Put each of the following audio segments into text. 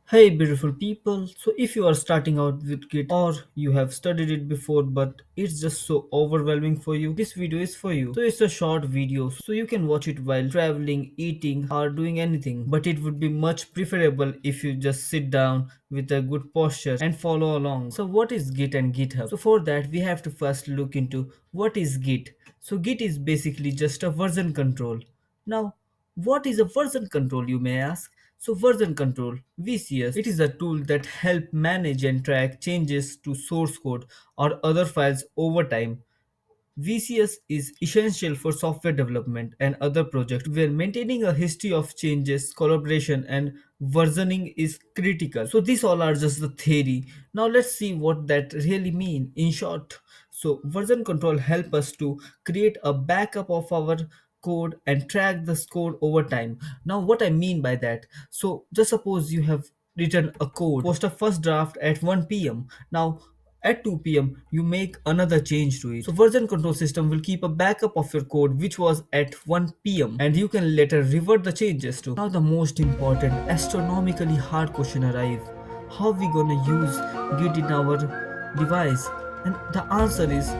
Hey beautiful people, so if you are starting out with Git or you have studied it before but it's just so overwhelming for you, this video is for you. So it's a short video so you can watch it while traveling, eating or doing anything. But it would be much preferable if you just sit down with a good posture and follow along. So what is Git and GitHub? So for that we have to first look into what is Git. So Git is basically just a version control. Now, what is a version control, you may ask? So version control, VCS, it is a tool that help manage and track changes to source code or other files over time. VCS is essential for software development and other projects where maintaining a history of changes, collaboration, and versioning is critical. So these all are just the theory. Now let's see what that really mean in short. So version control help us to create a backup of our code and track the code over time. Now what I mean by that, so just suppose you have written a code, post a first draft at 1 p.m. Now at 2 p.m., you make another change to it. So version control system will keep a backup of your code which was at 1 p.m. and you can later revert the changes to. Now the most important astronomically hard question arrive. How we gonna use Git in our device? And the answer is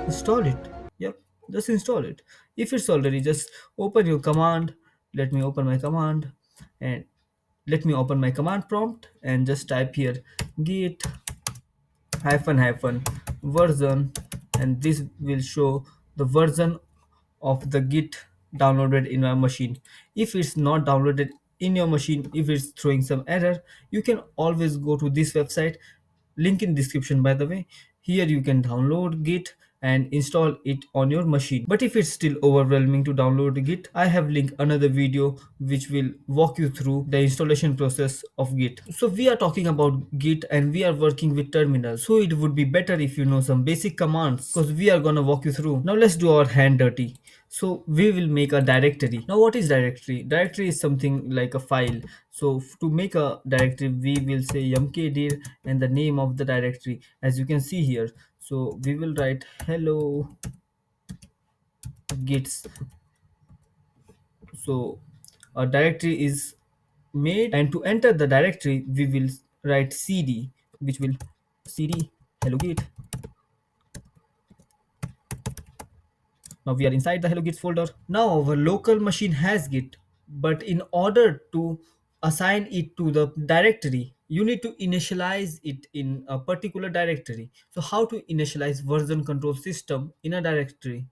install it. Yep, just install it. If it's already, just open your command. Let me open my command and let me open my command prompt and just type here git hyphen hyphen version, and this will show the version of the git downloaded in my machine. If it's not downloaded in your machine, if it's throwing some error, you can always go to this website, link in description by the way. Here you can download git and install it on your machine. But if it's still overwhelming to download git, I have linked another video which will walk you through the installation process of git. So we are talking about git and we are working with terminal, so it would be better if you know some basic commands because we are gonna walk you through. Now let's do our hand dirty. So we will make a directory. Now what is directory? Directory is something like a file. So to make a directory we will say mkdir and the name of the directory as you can see here. So we will write hello gits. So a directory is made, and to enter the directory we will write cd, which will cd hello git. Now we are inside the hello git folder. Now our local machine has git, but in order to assign it to the directory you need to initialize it in a particular directory. So how to initialize version control system in a directory?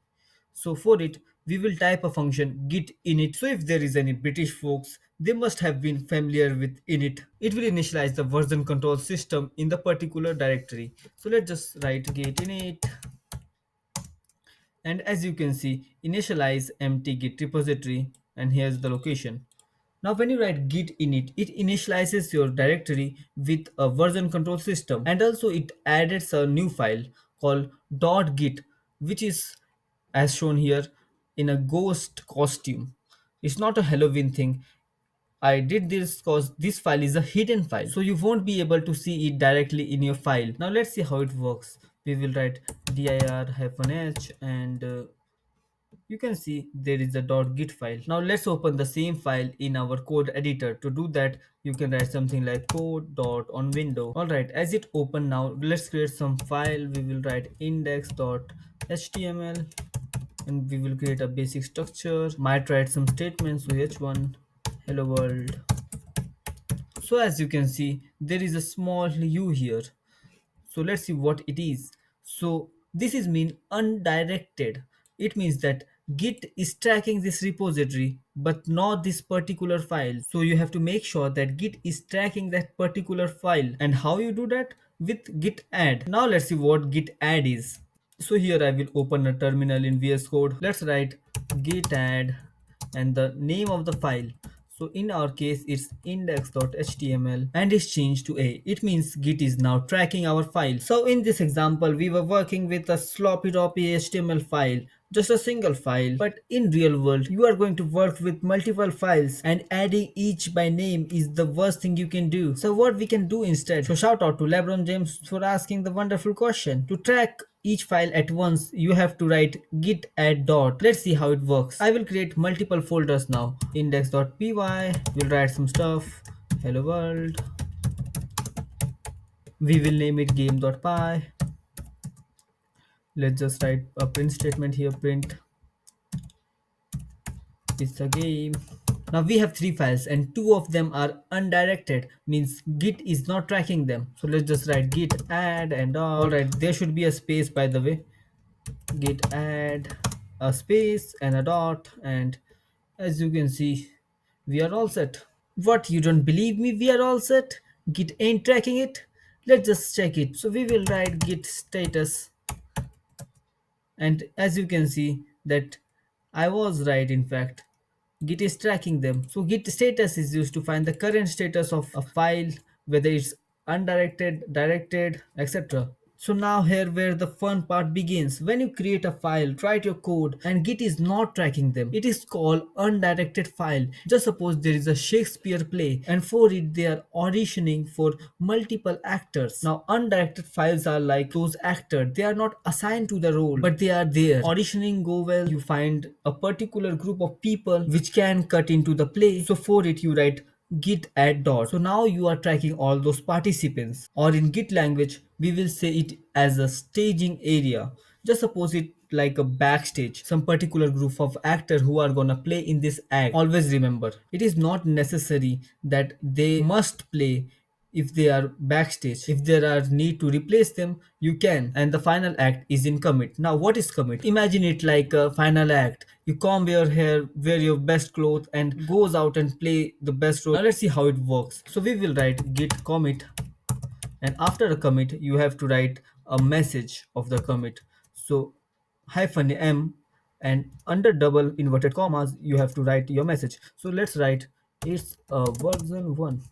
So for it, we will type a function git init. So if there is any British folks, they must have been familiar with init. It will initialize the version control system in the particular directory. So let's just write git init. And as you can see, initialize empty git repository, and here's the location. Now when you write git init, it initializes your directory with a version control system, and also it adds a new file called .git, which is as shown here in a ghost costume. It's not a Halloween thing. I did this because this file is a hidden file, so you won't be able to see it directly in your file. Now let's see how it works. We will write dir-h and you can see there is a .git file. Now let's open the same file in our code editor. To do that, you can write something like code dot on window. Alright, as it open now, let's create some file. We will write index.html and we will create a basic structure. Might write some statements. So h1 hello world. So as you can see, there is a small u here. So let's see what it is. So this is mean undirected. It means that git is tracking this repository but not this particular file. So you have to make sure that git is tracking that particular file. And how you do that? With git add. Now let's see what git add is. So here I will open a terminal in VS Code. Let's write git add and the name of the file. So in our case it's index.html and it's changed to a. It means git is now tracking our file. So in this example we were working with a sloppy toppy HTML file, just a single file. But in real world you are going to work with multiple files and adding each by name is the worst thing you can do. So what we can do instead? So shout out to LeBron James for asking the wonderful question. To track each file at once you have to write git add dot. Let's see how it works. I will create multiple folders now. Index.py, we'll write some stuff, hello world, We will name it game.py. Let's just write a print statement here. Print is a game. Now we have three files and two of them are undirected, means Git is not tracking them. So let's just write git add and all. Alright, there should be a space by the way. Git add a space and a dot, and as you can see, we are all set. What, you don't believe me? We are all set. Git ain't tracking it. Let's just check it. So we will write git status, and as you can see that I was right. In fact, Git is tracking them. So Git status is used to find the current status of a file, whether it's undirected, directed, etc. So now here where the fun part begins. When you create a file, write your code and Git is not tracking them. It is called undirected file. Just suppose there is a Shakespeare play and for it they are auditioning for multiple actors. Now undirected files are like those actors. They are not assigned to the role but they are there. Auditioning go well, you find a particular group of people which can cut into the play. So for it you write git add dot. So now you are tracking all those participants, or in Git language we will say it as a staging area. Just suppose it like a backstage, some particular group of actors who are gonna play in this act. Always remember, it is not necessary that they must play. If they are backstage, if there are need to replace them, you can. And the final act is in commit. Now what is commit? Imagine it like a final act. You comb your hair, wear your best clothes and goes out and play the best role. Now let's see how it works. So we will write git commit, and after a commit you have to write a message of the commit. So hyphen m, and under double inverted commas you have to write your message. So let's write it's a version 1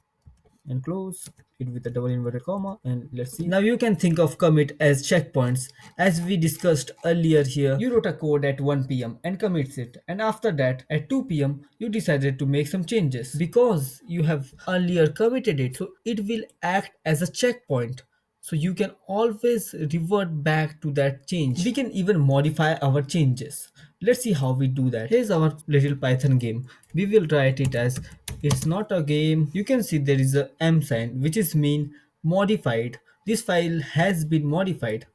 and close it with a double inverted comma, and let's see. Now you can think of commit as checkpoints. As we discussed earlier here, you wrote a code at 1 p.m. and commits it, and after that at 2 p.m. you decided to make some changes because you have earlier committed it, so it will act as a checkpoint. So you can always revert back to that change. We can even modify our changes. Let's see how we do that. Here's our little Python game. We will write it as it's not a game. You can see there is a M sign which is mean modified. This file has been modified.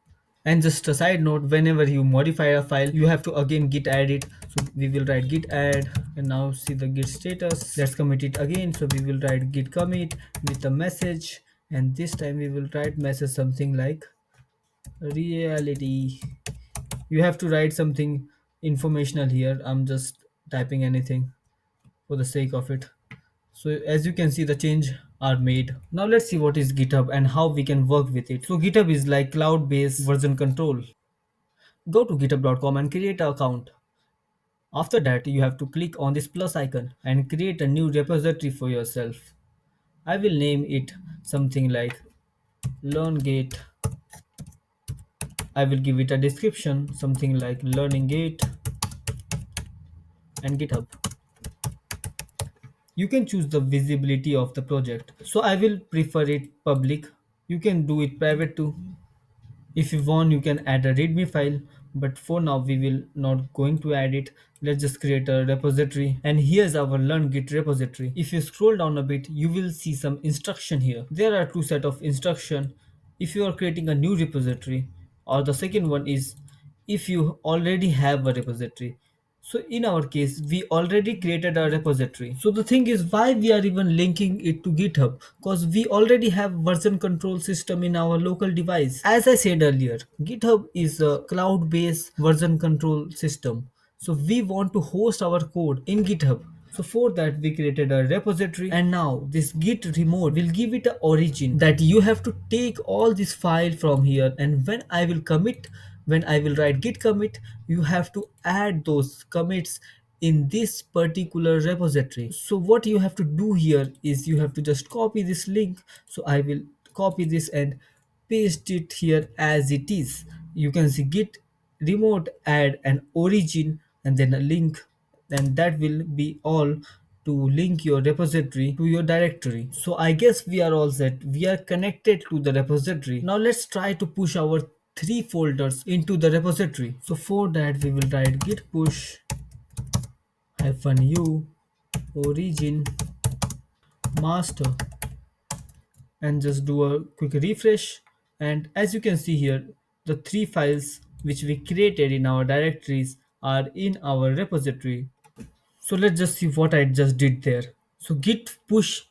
And just a side note, whenever you modify a file, you have to again git add it. So we will write git add, and now see the git status. Let's commit it again. So we will write git commit with a message, and this time we will write message something like reality. You have to write something informational here. I'm just typing anything for the sake of it. So as you can see, the change are made. Now let's see what is GitHub and how we can work with it. So GitHub is like cloud-based version control. Go to github.com and create an account. After that, you have to click on this plus icon and create a new repository for yourself. I will name it something like learn git. I will give it a description something like learning git and GitHub. You can choose the visibility of the project. So I will prefer it public. You can do it private too. If you want, you can add a readme file, but for now we will not going to add it. Let's just create a repository, and here's our learn git repository. If you scroll down a bit, you will see some instruction here. There are two set of instruction if you are creating a new repository, or the second one is if you already have a repository. So in our case, we already created a repository. So the thing is why we are even linking it to GitHub, because we already have version control system in our local device. As I said earlier, GitHub is a cloud-based version control system. So we want to host our code in GitHub. So for that we created a repository, and now this git remote will give it a origin that you have to take all this file from here, and when I will write git commit, you have to add those commits in this particular repository. So what you have to do here is you have to just copy this link. So I will copy this and paste it here as it is. You can see git remote add an origin and then a link, and that will be all to link your repository to your directory. So I guess we are all set. We are connected to the repository. Now let's try to push our three folders into the repository. So for that we will write git push -u origin master, and just do a quick refresh. And as you can see here, the three files which we created in our directories are in our repository. So let's just see what I just did there. So git push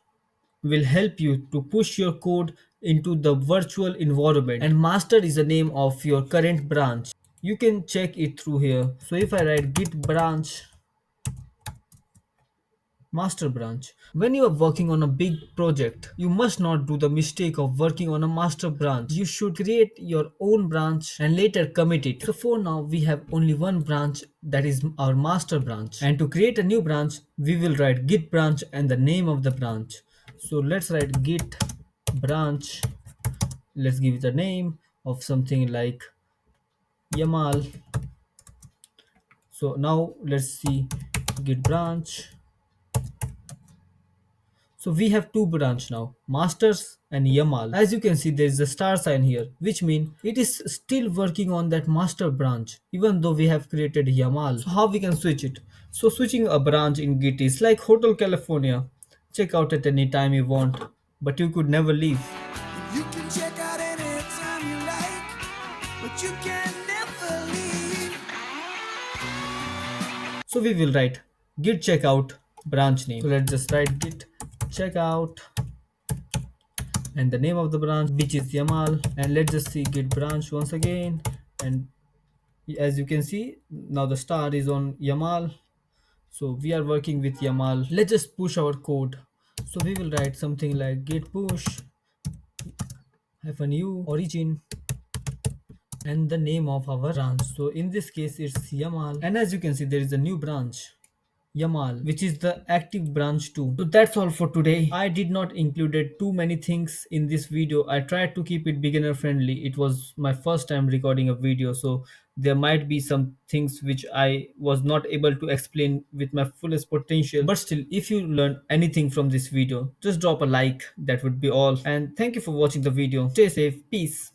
will help you to push your code into the virtual environment, and master is the name of your current branch. You can check it through here. So if I write git branch master branch, when you are working on a big project, you must not do the mistake of working on a master branch. You should create your own branch and later commit it. So for now we have only one branch, that is our master branch, and to create a new branch we will write git branch and the name of the branch. So let's write git branch. Let's give it a name of something like yamal. So now let's see git branch. So we have two branch now, masters and yamal. As you can see, there is a star sign here, which means it is still working on that master branch even though we have created yamal. So how we can switch it? So switching a branch in git is like Hotel California. Check out at any time you want, but you could never leave. You can check out anytime you like, but you can never leave. So we will write git checkout branch name. So let's just write git checkout and the name of the branch, which is yamal, and let's just see git branch once again. And as you can see, now the star is on yamal, so we are working with yamal. Let's just push our code. So we will write something like git push -u origin and the name of our branch. So in this case it's yamal, and as you can see there is a new branch Yamal, which is the active branch too. So that's all for today. I did not included too many things in this video. I tried to keep it beginner friendly. It was my first time recording a video, so there might be some things which I was not able to explain with my fullest potential. But still, if you learned anything from this video, just drop a like. That would be all. And thank you for watching the video. Stay safe. Peace.